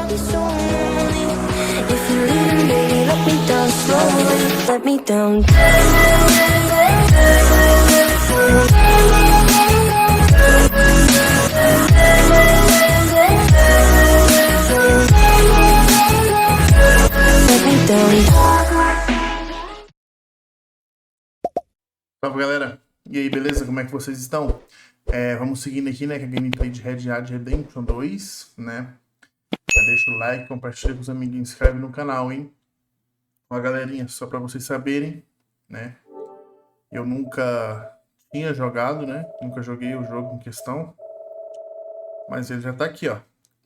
be so lonely. If you're leaving, baby, let me down slowly. Let me down. Let me down. Salve, galera! E aí, beleza? Como é que vocês estão? Vamos seguindo aqui, né, com a gameplay de Red Dead Redemption 2, né? Já deixa o like, compartilha com os amiguinhos, inscreve no canal, hein? Ó, galerinha, só pra vocês saberem, né? Eu nunca tinha jogado, né? Nunca joguei o jogo em questão. Mas ele já tá aqui, ó.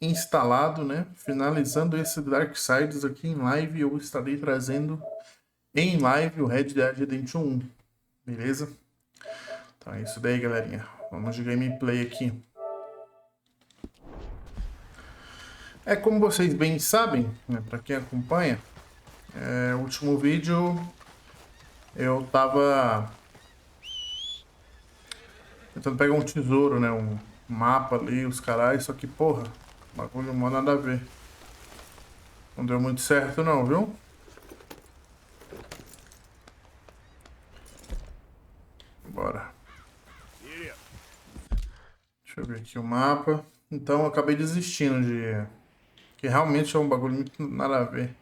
Instalado, né? Finalizando esse Darksiders aqui em live, eu estarei trazendo em live o Red Dead Redemption 1. Beleza? Então é isso daí, galerinha. Vamos de gameplay aqui. Como vocês bem sabem, né, para quem acompanha, o último vídeo eu tava tentando pegar um tesouro, né, um mapa ali, os caras, só que, porra, bagulho não nada a ver. Não deu muito certo não, viu? Bora. Deixa eu ver aqui o mapa. Então eu acabei desistindo de... Que realmente é um bagulho muito nada a ver.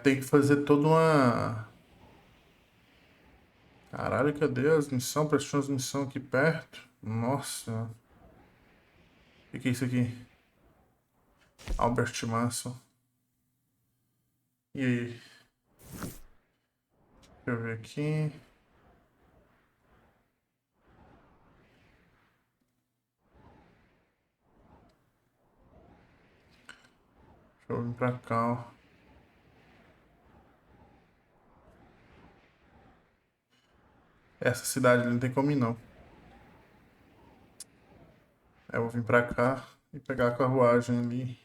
Tem que fazer toda uma... Caralho, cadê as missões? Prestou as missões aqui perto. Nossa. O que é isso aqui? Albert Manson. E aí? Deixa eu ver aqui. Deixa eu vir pra cá, ó. Essa cidade ali não tem como ir, não. Eu vou vir pra cá e pegar a carruagem ali.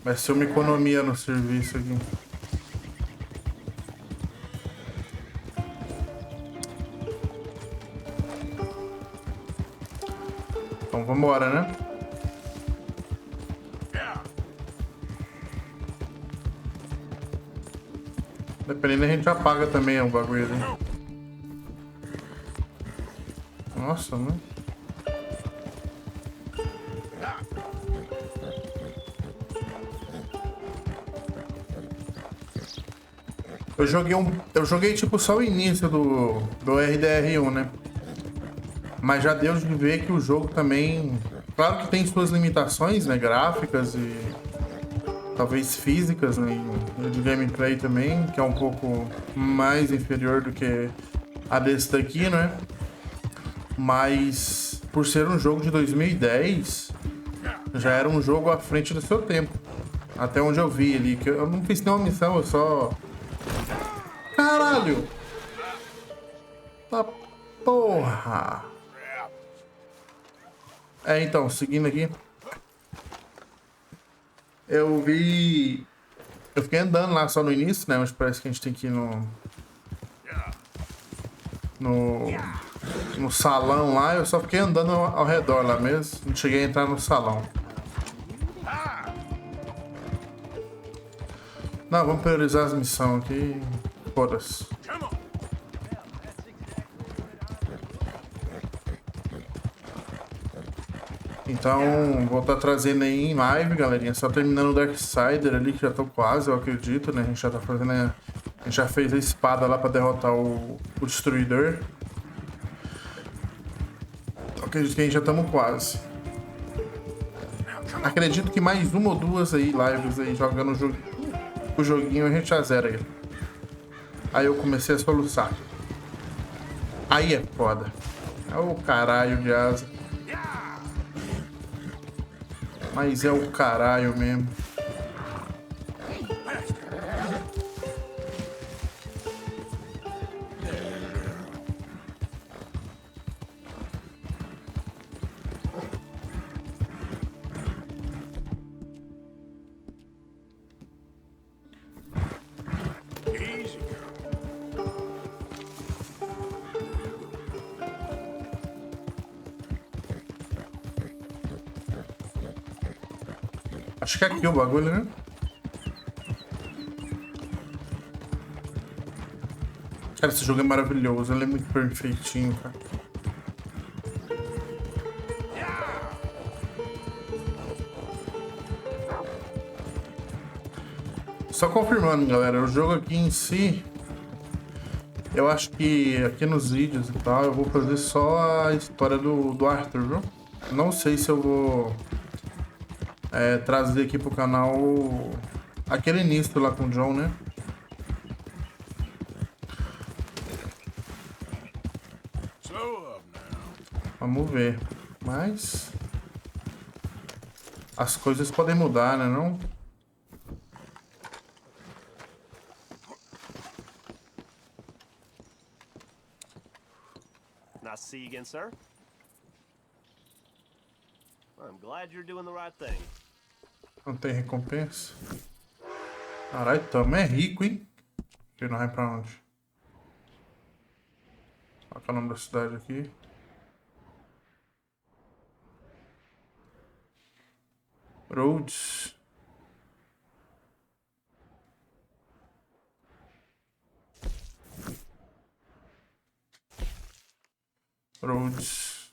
Vai ser uma economia no serviço aqui. Então vambora, né? Dependendo, a gente apaga também o bagulho ali. Nossa, mano. Eu joguei tipo só o início do RDR1, né? Mas já deu de ver que o jogo também... Claro que tem suas limitações, né? Gráficas e... talvez físicas, né? E de gameplay também, que é um pouco mais inferior do que a desse daqui, né? Mas por ser um jogo de 2010, já era um jogo à frente do seu tempo. Até onde eu vi ali, que eu não fiz nenhuma missão, eu só... Caralho! Tá porra! Então, seguindo aqui. Eu vi... Eu fiquei andando lá só no início, né? Mas parece que a gente tem que ir no salão lá. Eu só fiquei andando ao redor lá mesmo. Não cheguei a entrar no salão. Não, vamos priorizar as missões aqui. Foda-se. Então, vou estar trazendo aí em live, galerinha. Só terminando o Darksider ali, que já tô quase, eu acredito, né? A gente já tá fazendo... A gente já fez a espada lá pra derrotar o Destruidor. Eu acredito que a gente já estamos quase. Acredito que mais uma ou duas aí, lives aí, jogando o joguinho, a gente já zera ele. Aí eu comecei a soluçar. Aí é foda. É o caralho de asa. Mas é o caralho mesmo. Acho que é aqui o bagulho, né? Cara, esse jogo é maravilhoso, ele é muito perfeitinho, cara. Só confirmando, galera, o jogo aqui em si, eu acho que aqui nos vídeos e tal, eu vou fazer só a história do Arthur, viu? Não sei se eu vou trazer aqui pro canal aquele início lá com o John, né? Vamos ver. Mas as coisas podem mudar, né, não? Nice to see you again, sir. I'm glad you're doing the right thing. Não tem recompensa. Caralho, tamo é rico, hein? Que não vai pra onde? Qual que é o nome da cidade aqui? Rhodes. Rhodes.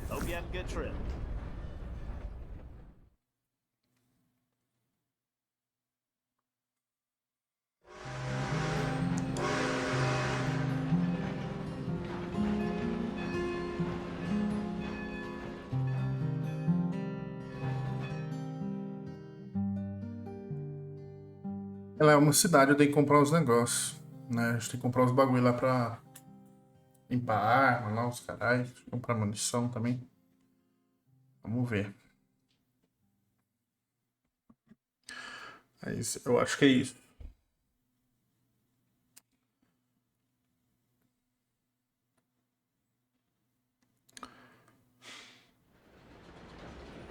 Hope you have a good trip. Ela é uma cidade, eu tenho que comprar os negócios, né? A gente tem que comprar os bagulho lá pra limpar a arma lá, os caras. Comprar munição também. Vamos ver. Mas eu acho que é isso.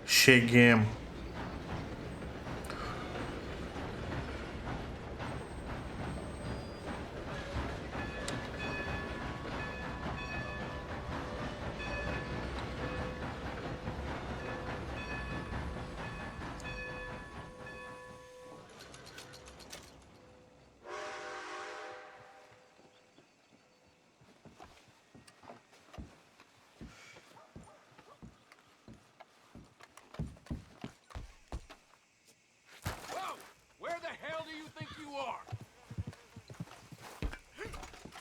Cheguemos.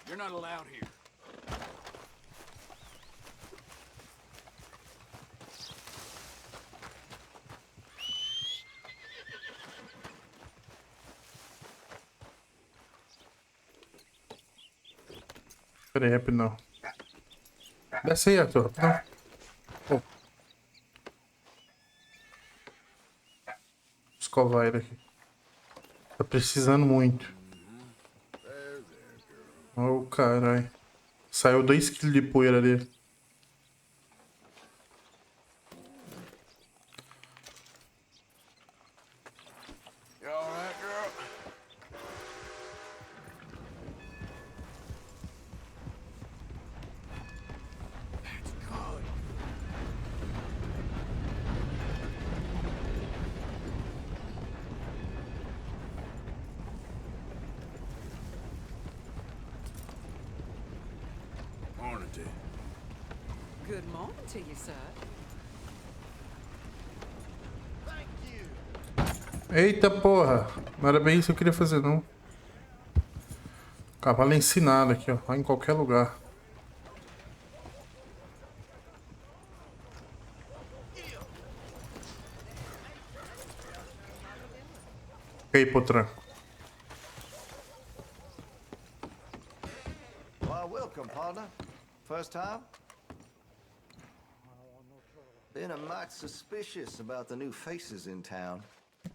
You're not allowed here. Peraí, rapidão. Desce aí, Arthur. Rapidão. Oh. Escovar ele aqui. Tá precisando muito. Oh, caralho. Saiu 2 kg de poeira dele. You all right, girl? That's good. Morning to you. Good morning to you, sir. Eita porra. Não era bem isso que eu queria fazer, não. Cavalo ensinado aqui, ó. Vai em qualquer lugar. Fica aí, potranco. Why, welcome, partner. First time? Been a mite suspicious about the new faces in town.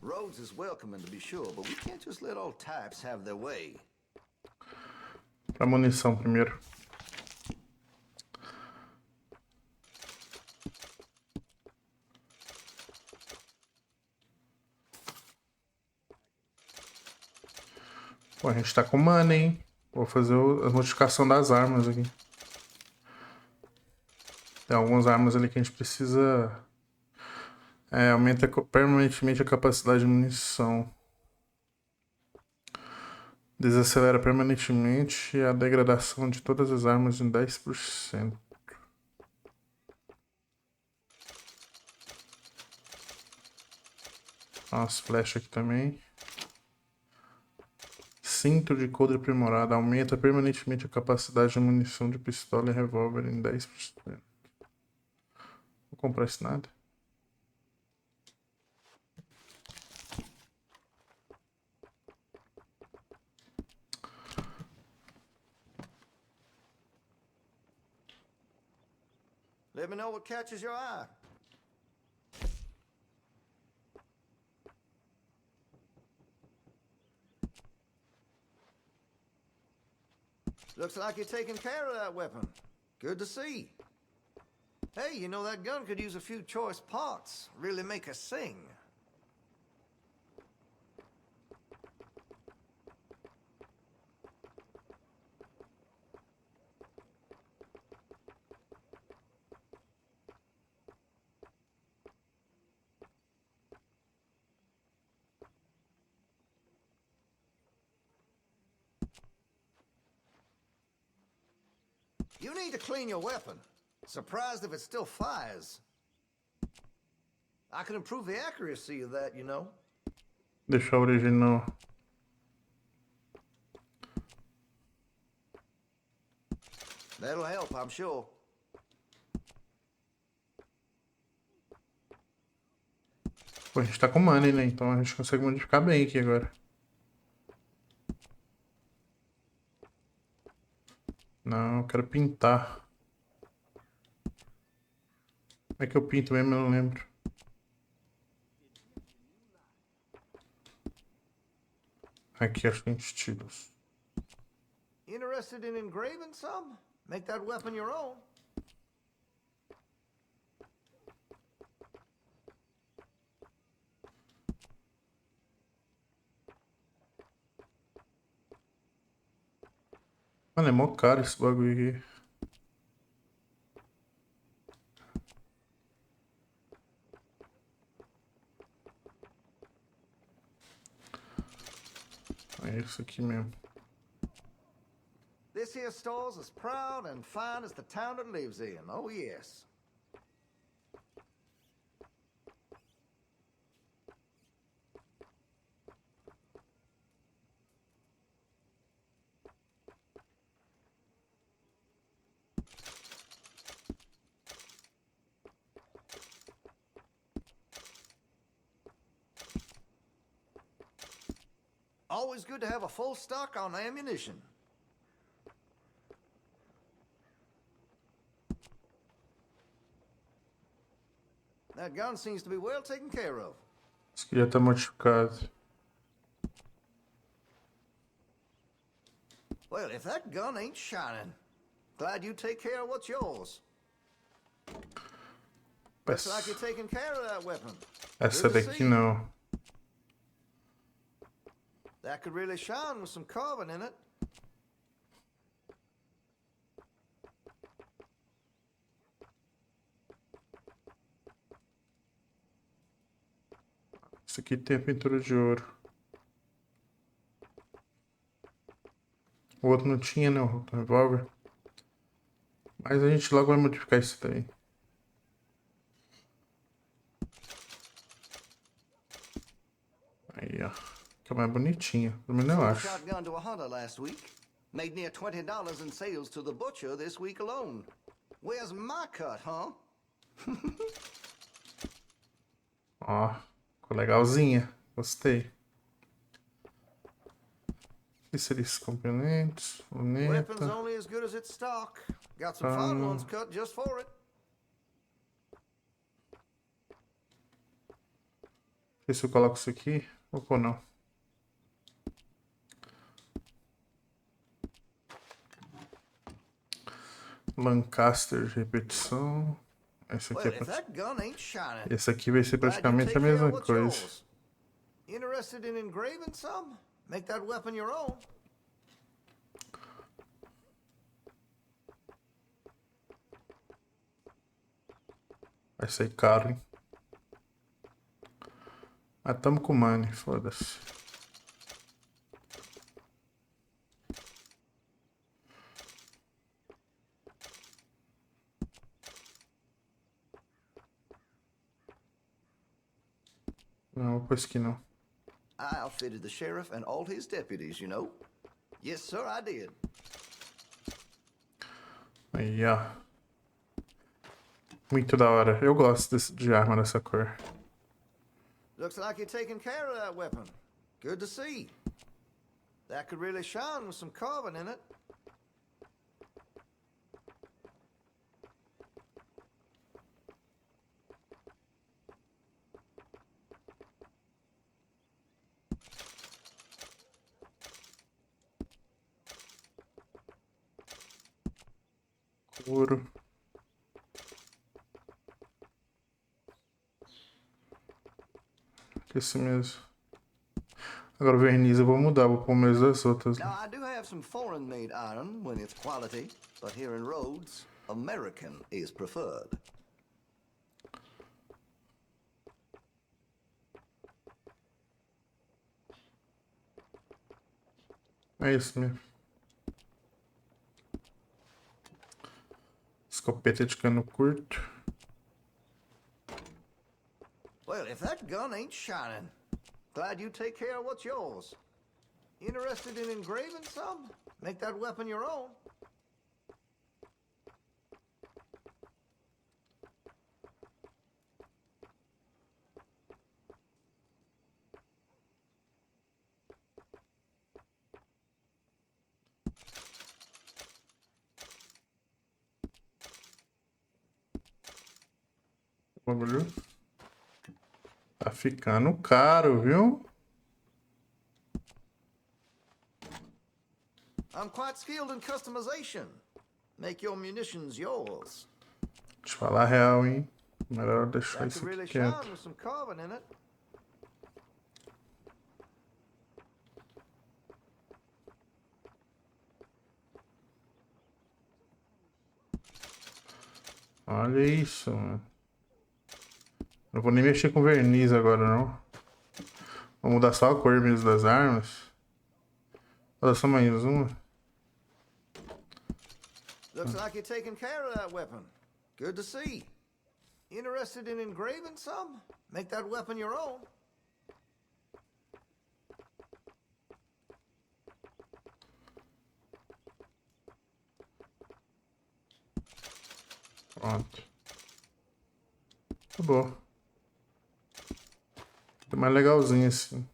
Rhodes is welcoming, to be sure, but we can't just let old types have their way. Pra munição primeiro. Pô, a gente tá com mana, hein? Vou fazer a modificação das armas aqui. Tem algumas armas ali que a gente precisa... aumenta permanentemente a capacidade de munição. Desacelera permanentemente a degradação de todas as armas em 10%. As flechas aqui também. Cinto de coldre aprimorado. Aumenta permanentemente a capacidade de munição de pistola e revólver em 10%. Vou comprar isso nada. Let me know what catches your eye. Looks like you're taking care of that weapon. Good to see. Hey, you know that gun could use a few choice parts. Really make us sing. You need to clean your weapon. Surprised if it still fires. I can improve the accuracy of that, you know. Deixar a original. That'll help, I'm sure. Pô, a gente tá com money, né? Então a gente consegue modificar bem aqui agora. Não, eu quero pintar. Como é que eu pinto mesmo? Eu não lembro. Aqui acho que tem estilos. Interested in engraving some? Make that weapon your own. Mano, é mó caro esse bagulho aqui. É isso aqui mesmo. This here store's as proud and fine as the town it lives in. Oh, yes. Always good to have a full stock on ammunition. That gun seems to be well taken care of. Isso aqui já tá modificado. Well, if that gun ain't shining, glad you take care of what's yours. Looks like you're taking care of that weapon. Essa daqui não. That could really shine with some carbon in it. Isso aqui tem a pintura de ouro. O outro não tinha, né? O revólver. Mas a gente logo vai modificar isso daí. Aí, ó. Que é mais bonitinha. Pelo menos eu acho. Shotgun to a hunter last week. Made near $20 in sales to the butcher this week alone. Where's my cut, huh? Ó. Ficou legalzinha. Gostei. O que seriam esses componentes? Weapon's Luneta. only as good as its stock. Got some fine ones cut just for it. Não sei se eu coloco isso aqui ou não. Lancaster de repetição. Esse aqui, Well, if that gun ain't shining, esse aqui vai ser glad you praticamente take a care mesma of what's coisa. yours. Interested in engraving some? Make that weapon your own. Vai sair caro, hein? Mas tamo com money, foda-se. Não, vou pôr isso aqui não. I outfitted the sheriff and all his deputies, you know. Yes, sir, I did. Aí, ó. Muito da hora. Eu gosto de arma dessa cor. Looks like you're taking care of that weapon. Good to see. That could really shine with some carbon in it. Ouro. Esse mesmo. Agora o verniz eu vou mudar, vou pôr o mesmo das outras. Now, I do have some foreign-made iron when it's quality, but here in Rhodes, American is preferred. É isso mesmo. Escopeta de cano curto. Well, if that gun ain't shining, glad you take care of what's yours. Interested in engraving some? Make that weapon your own. O bagulho tá ficando caro, viu? I'm quite skilled in customization. Make your munitions yours. Deixa eu falar a real, hein? Melhor deixar That isso could really aqui shine quieto. with some carbon in it. Olha isso, mano. Não vou nem mexer com verniz agora, não. Vou mudar só a cor mesmo das armas. Olha só mais uma. Looks like you're taking care of that weapon. Good to see. Interested in engraving some? Make that weapon your own. Pronto. Tá bom. Tá mais legalzinho assim.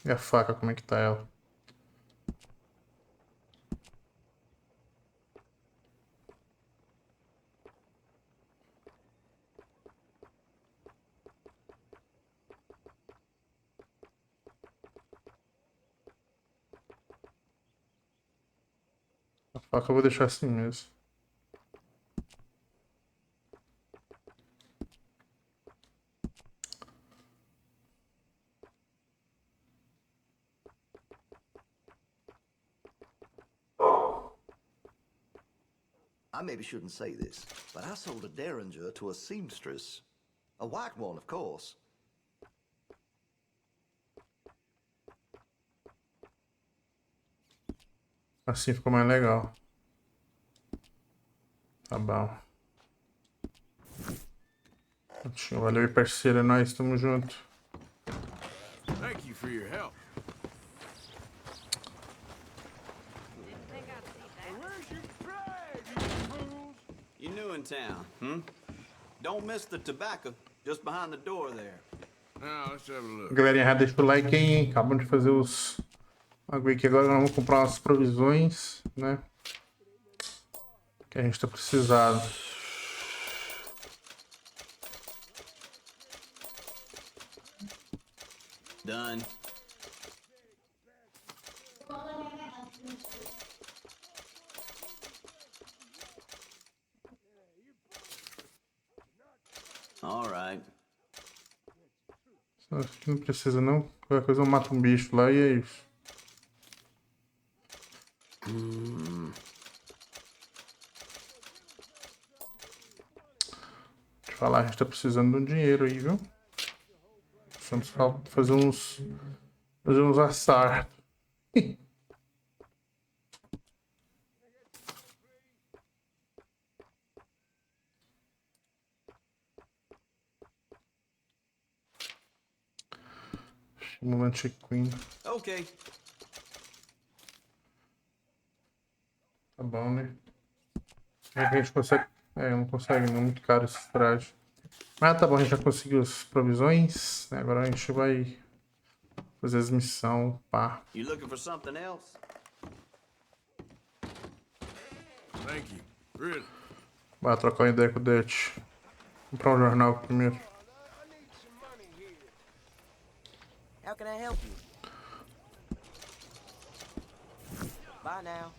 E a faca, como é que tá ela? A faca eu vou deixar assim mesmo. I maybe shouldn't say this, but I sold a derringer to a seamstress. A white one, of course. Assim ficou mais legal. Tá bom. Valeu aí, parceiro. É nóis, tamo junto. Thank you for your help. You new in town, hmm? Don't miss the tobacco just behind the door there. Now, let's have a look. Galerinha, já deixa o like aí, hein? Acabamos de fazer os bagulho aqui. Agora nós vamos comprar umas provisões, né? Que a gente tá precisando. Done. All right. Acho que não precisa não. Qualquer coisa eu mato um bicho lá e é isso. Deixa eu falar, a gente tá precisando de um dinheiro aí, viu? Precisamos fazer uns acertos. Momento check-in. Okay. Tá bom, né? É que a gente consegue. É, não consegue, não é muito caro esse traje. Mas tá bom, a gente já conseguiu as provisões. Agora a gente vai fazer as missões, pá. You looking for something else? Thank you. Really. Vai trocar uma ideia com o Dutch. Comprar um jornal primeiro. How can I help you? Bye now.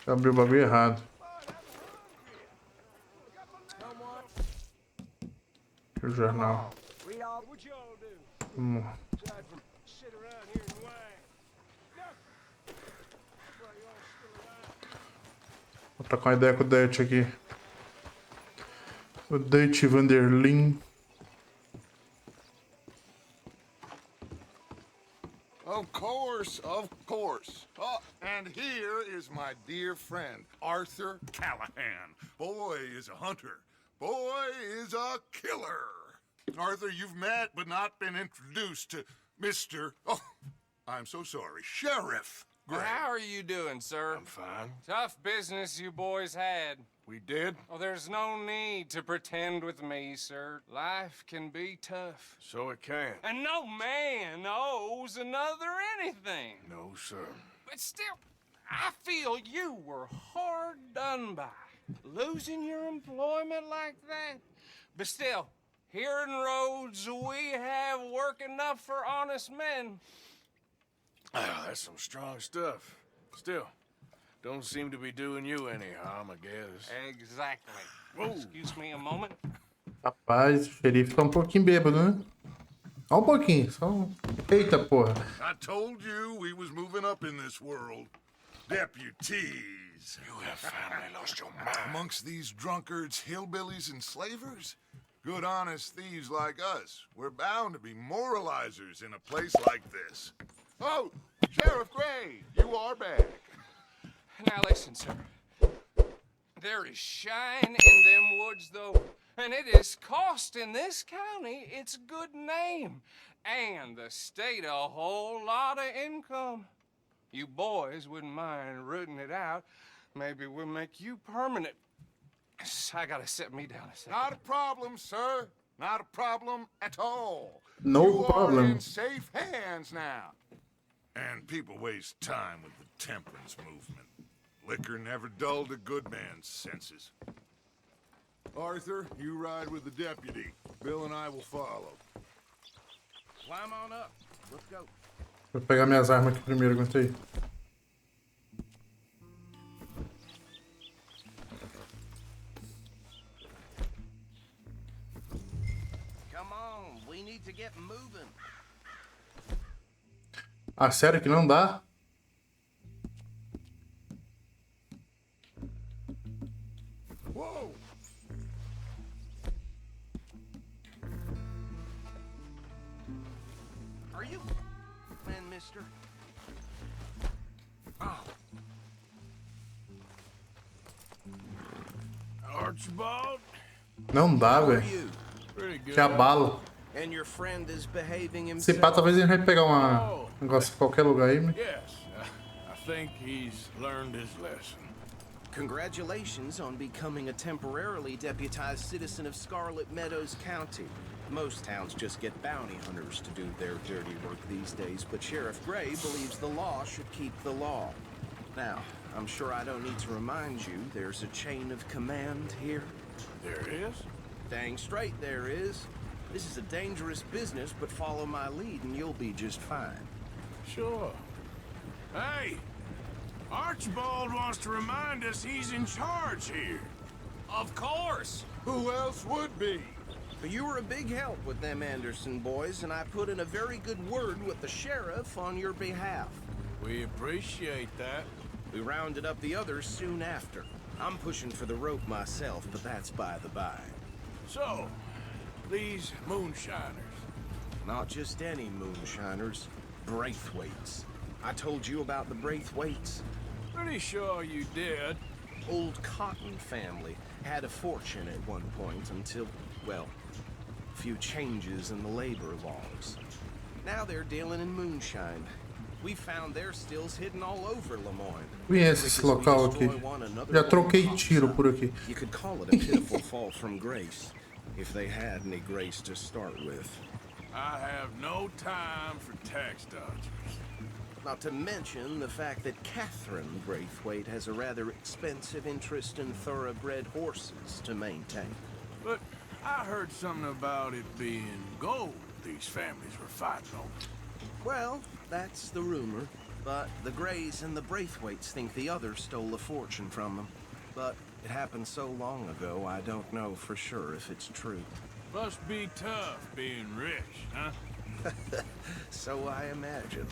Abriu o bagulho errado. Aqui o jornal. Read all. Vamos. Vou trocar uma ideia com o Dutch aqui. O Dutch Vanderlin. Of course, of course. Oh, and here is my dear friend, Arthur Callahan. Boy is a hunter. Boy is a killer. Arthur, you've met but not been introduced to Mr. Oh, I'm so sorry, Sheriff Gray. How are you doing, sir? I'm fine. Tough business you boys had. We did? Oh, there's no need to pretend with me, sir. Life can be tough. So it can. And no man owes another anything. No, sir. But still, I feel you were hard done by. Losing your employment like that. But still, here in Rhodes, we have work enough for honest men. Ah, that's some strong stuff. Still, don't seem to be doing you any harm, I guess. Exactly. Excuse me a moment. Rapaz, o xerife tá um pouquinho bêbado, né? Só um pouquinho, só um... Eita, porra. I told you we was moving up in this world. Deputies. You have finally lost your mind. Amongst these drunkards, hillbillies, and slavers? Good honest thieves like us. We're bound to be moralizers in a place like this. Oh, Sheriff Gray, you are back. Now listen, sir. There is shine in them woods, though, and it is costing this county its good name, and the state a whole lot of income. You boys wouldn't mind rooting it out. Maybe we'll make you permanent. I gotta sit me down a second. Not a problem, sir. Not a problem at all. No you problem. are in safe hands now. And people waste time with the temperance movement. Liquor never dulled a good man's senses. Arthur, you ride with the deputy. Bill and I will follow. Climb on up. Let's go. Vou pegar minhas armas aqui primeiro, aguenta aí. Come on. We need to get moving. Ah, sério que não dá? Whoa! Are you man, mister? Archibald? Não dá, Who are velho. you? Pretty good. Que abalo. And your friend is behaving Se himself. pá, talvez a gente vai pegar um negócio em qualquer lugar aí, né? Yes, I think he's learned his lesson. Congratulations on becoming a temporarily deputized citizen of Scarlet Meadows County. Most towns just get bounty hunters to do their dirty work these days, but Sheriff Gray believes the law should keep the law. Now, I'm sure I don't need to remind you there's a chain of command here. There is? Dang straight there is. This is a dangerous business, but follow my lead and you'll be just fine. Sure. Hey! Archibald wants to remind us he's in charge here. Of course. Who else would be? But you were a big help with them Anderson boys, and I put in a very good word with the sheriff on your behalf. We appreciate that. We rounded up the others soon after. I'm pushing for the rope myself, but that's by the by. So, these moonshiners. Not just any moonshiners, Braithwaites. I told you about the Braithwaites? Pretty sure you did. Old Cotton family had a fortune at one point until, well, a few changes in the labor laws. Now they're dealing in moonshine. We found their stills hidden all over Lemoyne. Conheço esse local aqui. Já troquei tiro por aqui. You could call it a pitiful fall from grace, if they had any grace to start with. I have no time for tax dodgers. Not to mention the fact that Catherine Braithwaite has a rather expensive interest in thoroughbred horses to maintain. But I heard something about it being gold these families were fighting over. Well, that's the rumor. But the Greys and the Braithwaites think the others stole a fortune from them. But it happened so long ago, I don't know for sure if it's true. Must be tough being rich, huh? So I imagine.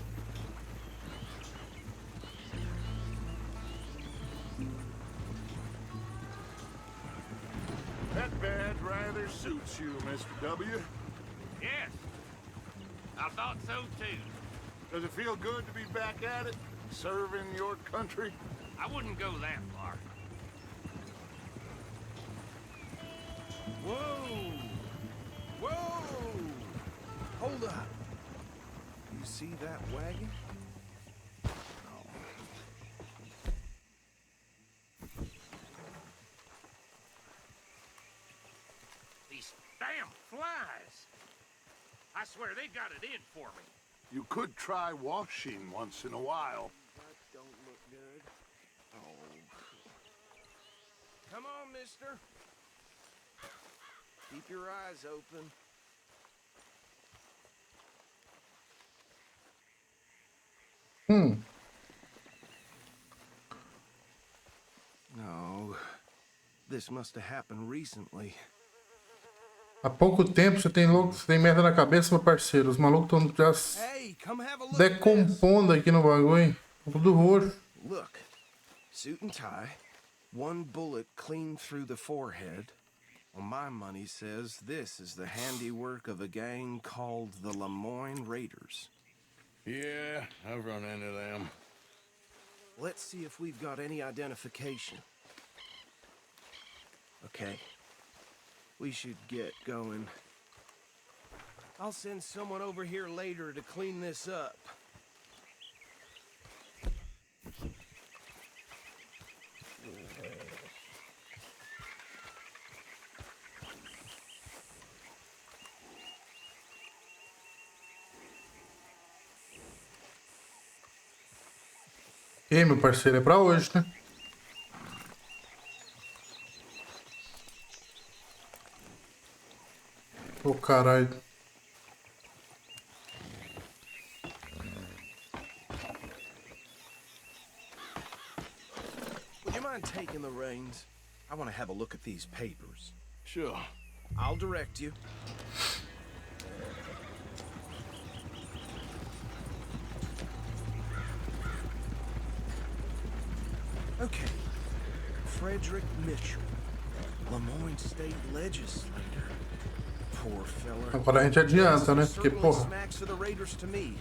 That badge rather suits you, Mr. W. Yes, I thought so too. Does it feel good to be back at it, serving your country? I wouldn't go that far. Whoa! Whoa! Hold up. You see that wagon? These damn flies. I swear they got it in for me. You could try washing once in a while. That don't look good. Oh. Come on, mister. Keep your eyes open. No. This must have happened recently. Há pouco tempo você tem merda na cabeça, meu parceiro. Os malucos estão já Hey, come have a look decompondo aqui no bagulho. Tudo roxo. Look, suit and tie, one bullet clean through the forehead. Well, my money says this is the handiwork of a gang called the Lemoyne Raiders. Yeah, I've run into them. Let's see if we've got any identification. Okay. We should get going. I'll send someone over here later to clean this up. E aí, meu parceiro, é pra hoje, né? Ô, caralho. Would you mind taking the reins? I want to have a look at these papers. Sure. I'll direct you. Okay. Frederick Mitchell, Lemoyne State Legislator. Poor fella. Agora a gente adianta, né? Porque, porra. Smacks of the Raiders to me.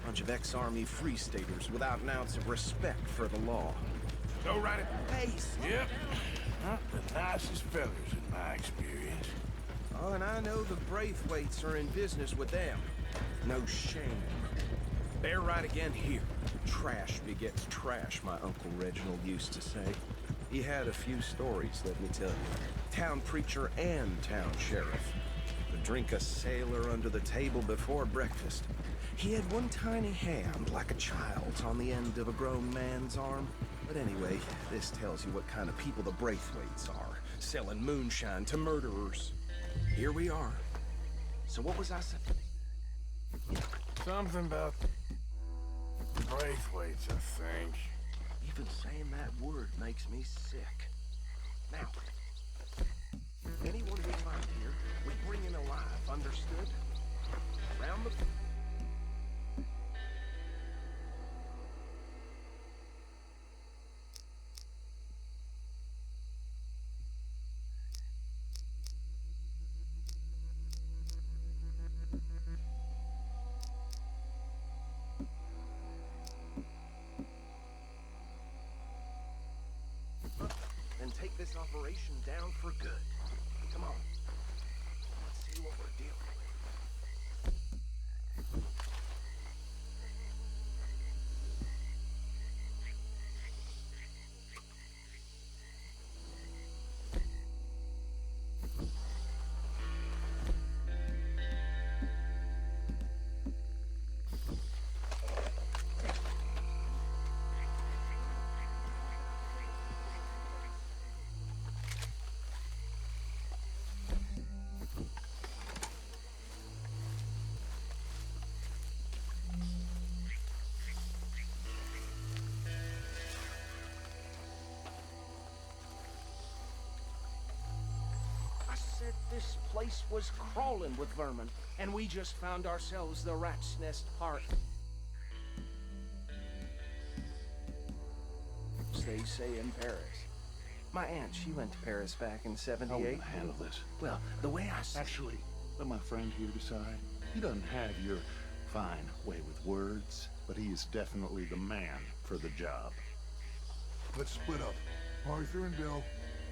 Bunch of ex-army free staters without an ounce of respect for the law. Go right at Pace. Yep. Not the nicest fellas in my experience. Oh, and I know the Braithwaites are in business with them. No shame. Bear right again here. Trash begets trash, my Uncle Reginald used to say. He had a few stories, let me tell you. Town preacher and town sheriff. Would drink a sailor under the table before breakfast. He had one tiny hand, like a child's, on the end of a grown man's arm. But anyway, this tells you what kind of people the Braithwaites are. Selling moonshine to murderers. Here we are. So what was I saying? Something about Braithwaites, I think. Even saying that word makes me sick. Now, anyone we find here, we bring in alive, understood? Round the... operation down for good. Come on. Let's see what we're dealing with. This place was crawling with vermin, and we just found ourselves the rat's nest part. They say in Paris. My aunt, she went to Paris back in '78. How will I handle this? Well, the way I Actually, let my friend here decide. He doesn't have your fine way with words, but he is definitely the man for the job. Let's split up. Arthur and Bill,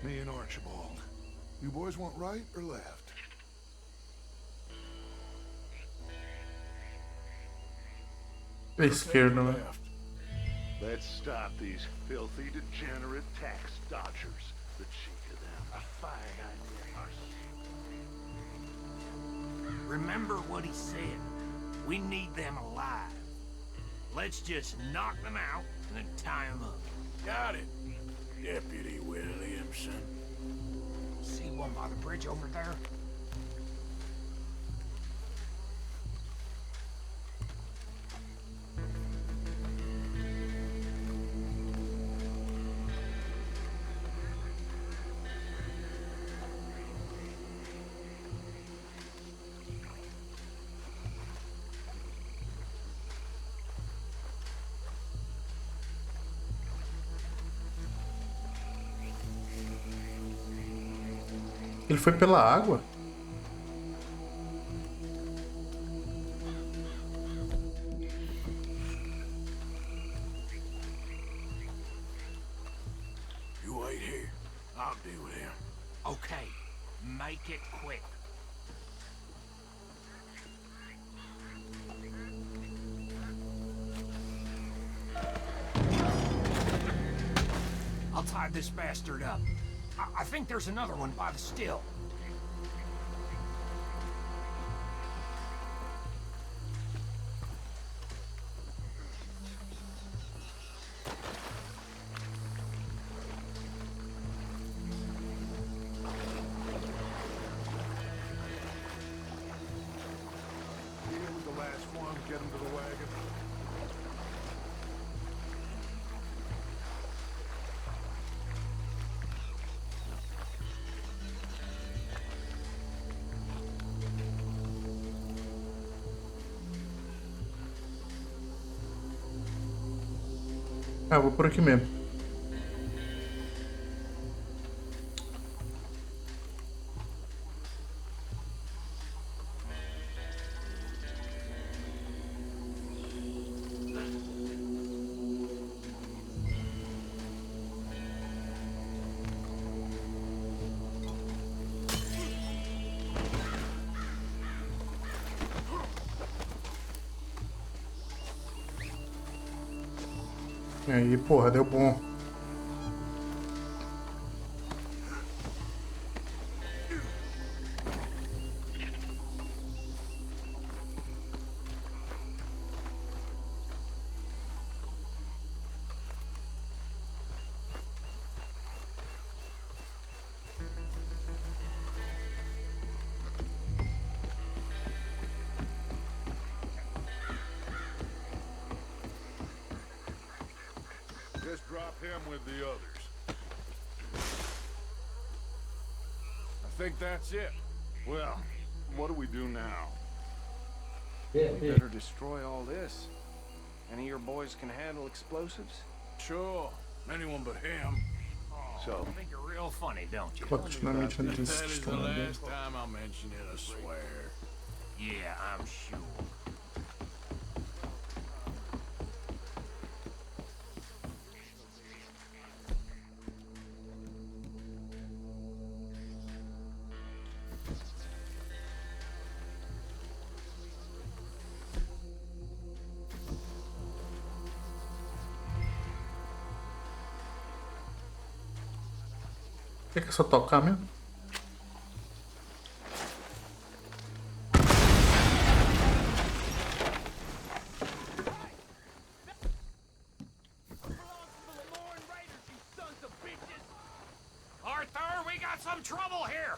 me and Archibald. You boys want right or left? Esquerda, né? Let's stop these filthy, degenerate tax dodgers. The cheek of them. A fine idea. Remember what he said. We need them alive. Let's just knock them out and then tie them up. Got it, Deputy Williamson. See one by the bridge over there? Ele foi pela água? You wait here. I'll deal with him. Okay, make it quick. I'll tie this bastard up. I think there's another one by the still. Here with the last one, get him to the wagon. Ah, vou por aqui mesmo. Aí, porra, deu bom. Just drop him with the others. I think that's it. Well, what do we do now? We better destroy all this. Any of your boys can handle explosives? Sure. Anyone but him. So, I think you're real funny, don't you? Continuamente That is the desistindo. last time I'll mention it, I swear. Yeah, I'm sure. Que é só tocar mesmo? Arthur, we got some trouble here.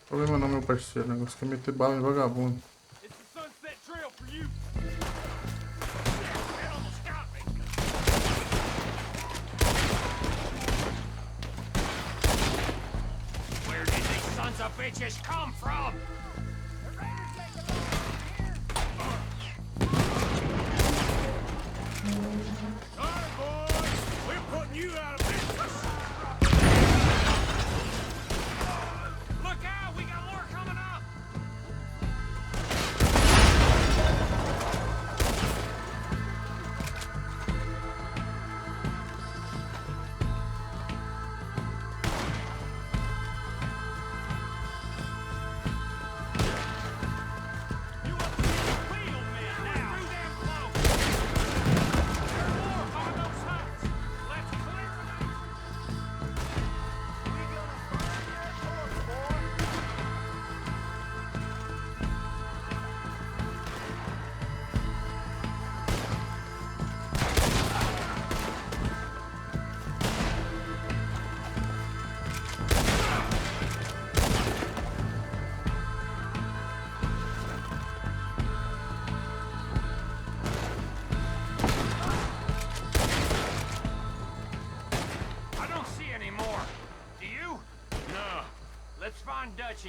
Problema não, meu parceiro. O negócio que é meter bala em vagabundo. It's the sunset trail for you. Where did these sons of bitches come from? Alright, boys, we're putting you out of business. Look out, we got more coming up.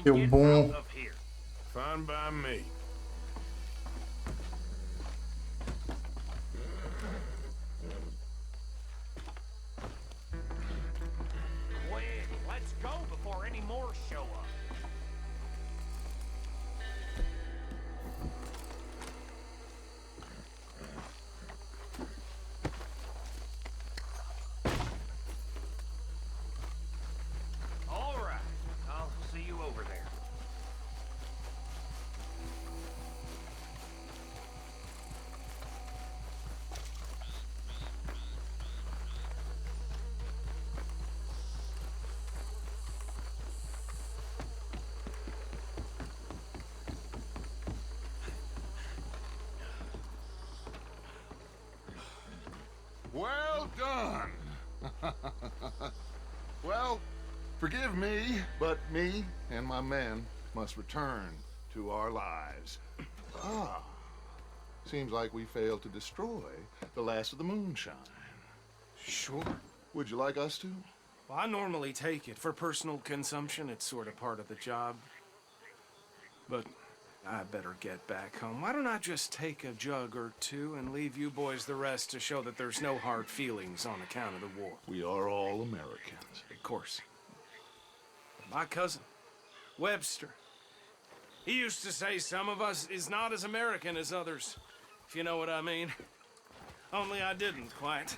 Deu bom. Fine by me. Quick, let's go before any more show up. All right, I'll see you over there. Well done. Well, forgive me, but me and my men must return to our lives. Ah, seems like we failed to destroy the last of the moonshine. Sure. Would you like us to? Well, I normally take it for personal consumption. It's sort of part of the job. But I better get back home. Why don't I just take a jug or two and leave you boys the rest to show that there's no hard feelings on account of the war? We are all Americans. Of course. My cousin, Webster, he used to say some of us is not as American as others, if you know what I mean. Only I didn't quite.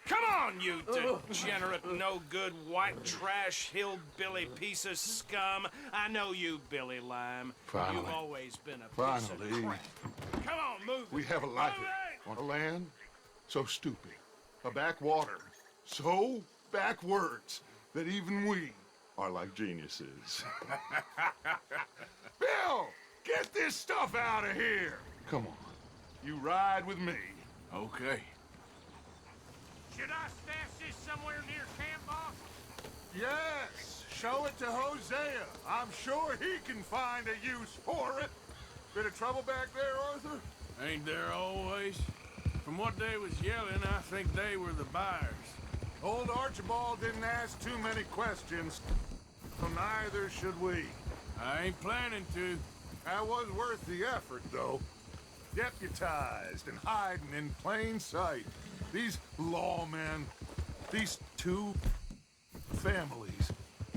Come on, you degenerate, no-good, white trash, hillbilly piece of scum. I know you, Billy Lime. Finally. You've always been a piece of crap. Come on, move it. We have a life on a land so stupid, a backwater so backwards that even we are like geniuses. Bill, get this stuff out of here. Come on, you ride with me. Okay. Should I stash this somewhere near camp, boss? Yes, show it to Hosea. I'm sure he can find a use for it. Bit of trouble back there, Arthur? Ain't there always? From what they was yelling, I think they were the buyers. Old Archibald didn't ask too many questions, so neither should we. I ain't planning to. That was worth the effort, though. Deputized and hiding in plain sight. These lawmen, these two families.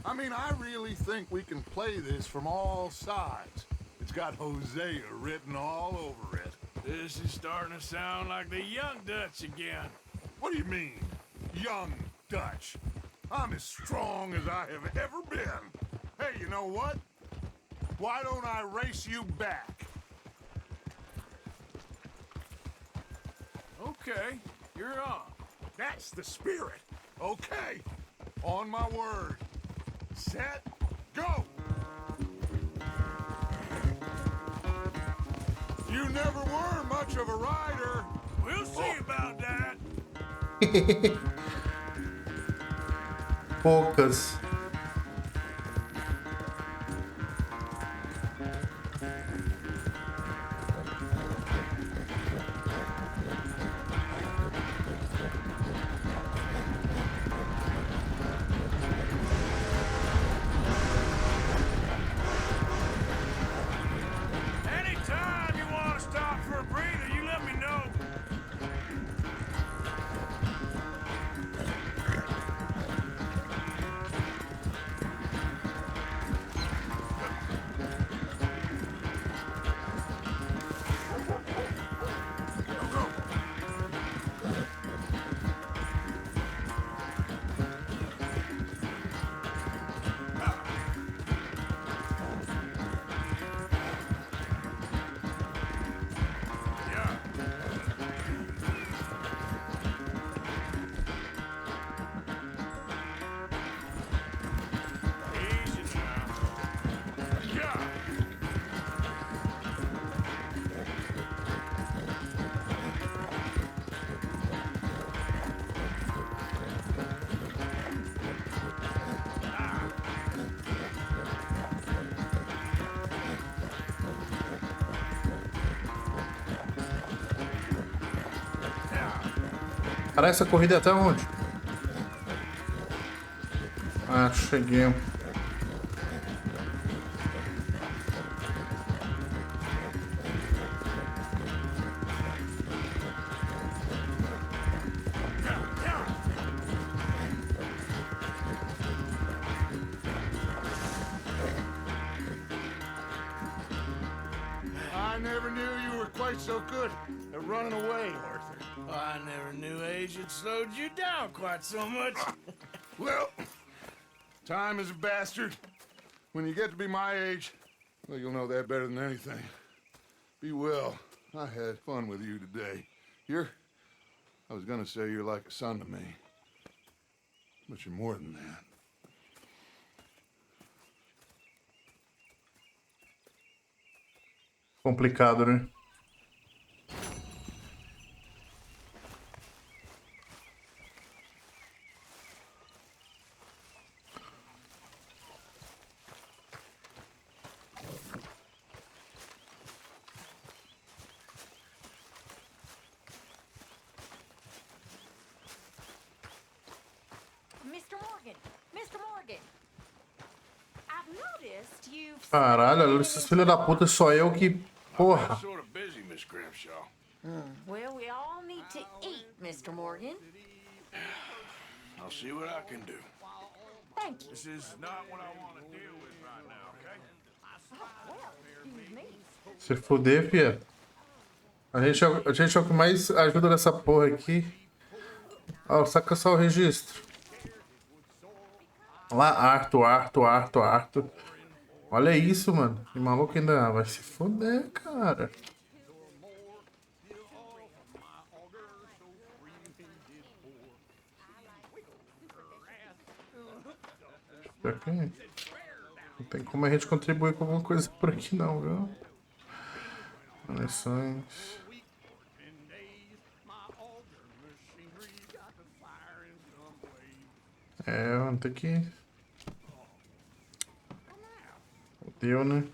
I mean, I really think we can play this from all sides. It's got Hosea written all over it. This is starting to sound like the Young Dutch again. What do you mean, Young Dutch? I'm as strong as I have ever been. Hey, you know what? Why don't I race you back? Okay, you're on. That's the spirit. Okay. On my word. Set. Go. You never were much of a rider. We'll see about that. Poucas. Anytime you want to stop for a breather, you let me know. Cara, essa corrida é até onde? Ah, cheguei. I never knew you were quite so good at running away, Arthur. I never knew age had slowed you down quite so much. Well, time is a bastard. When you get to be my age, well, you'll know that better than anything. Be well. I had fun with you today. I was gonna say you're like a son to me. But you're more than that. Complicado, né? Mr. Morgan, I've noticed you've... Caralho, olha esses filhos da puta, só eu que... Porra. Sort of busy, Miss Grimshaw. Well, we all need to eat, Mr. Morgan. I'll see what I can do. Thank you. This is not what I want to deal with right now, okay? Well, excuse me. Se fuder, fia. A gente é o que mais ajuda nessa porra aqui. Ó, saca só o registro. Lá, Arthur. Olha isso, mano. Que maluco ainda vai se fuder, cara. Aqui. Não tem como a gente contribuir com alguma coisa por aqui não, viu? Coleções. Vamos ter que... Deu, né?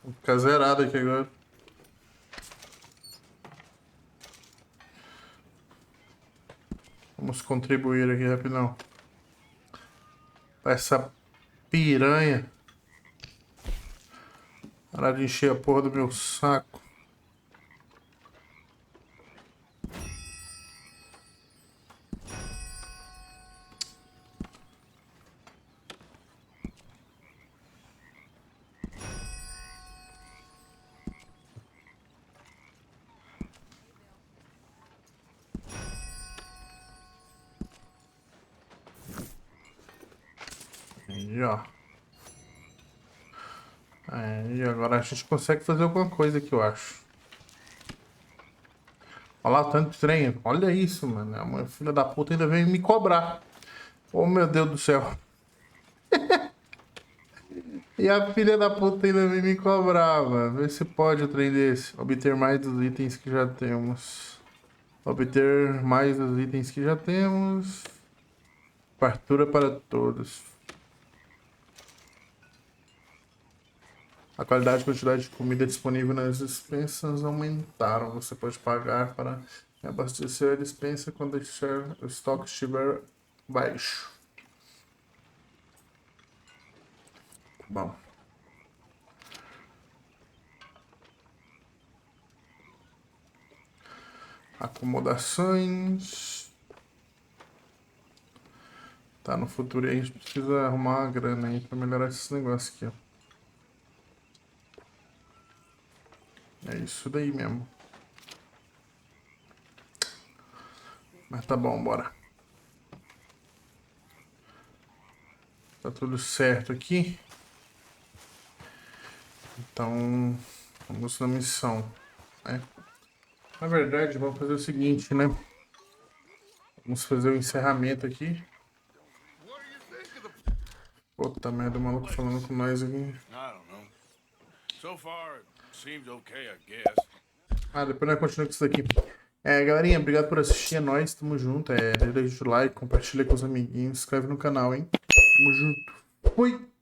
Vou ficar zerado aqui agora. Vamos contribuir aqui rapidão. Pra essa piranha. Parar de encher a porra do meu saco. Aí, ó. Aí, agora a gente consegue fazer alguma coisa aqui, eu acho. Olha lá o tanto de trem. Olha isso, mano. A minha filha da puta ainda veio me cobrar. Oh, meu Deus do céu. E a filha da puta ainda veio me cobrar, mano. Vê se pode o trem desse. Obter mais dos itens que já temos. Obter mais dos itens que já temos. Fartura para todos. A qualidade e quantidade de comida disponível nas dispensas aumentaram. Você pode pagar para abastecer a dispensa quando o estoque estiver baixo. Bom. Acomodações. Tá, no futuro aí a gente precisa arrumar uma grana aí pra melhorar esses negócios aqui, ó. É isso daí mesmo. Mas tá bom, bora. Tá tudo certo aqui. Então, vamos na missão, né? Na verdade, vamos fazer o seguinte, né? Vamos fazer o encerramento aqui. Puta merda, o maluco falando com nós aqui. I don't know. So far, it seems okay, I guess. Ah, depois nós continuamos com isso daqui. Galerinha, obrigado por assistir. É nóis, tamo junto. Deixa o like, compartilha com os amiguinhos, se inscreve no canal, hein? Tamo junto. Fui!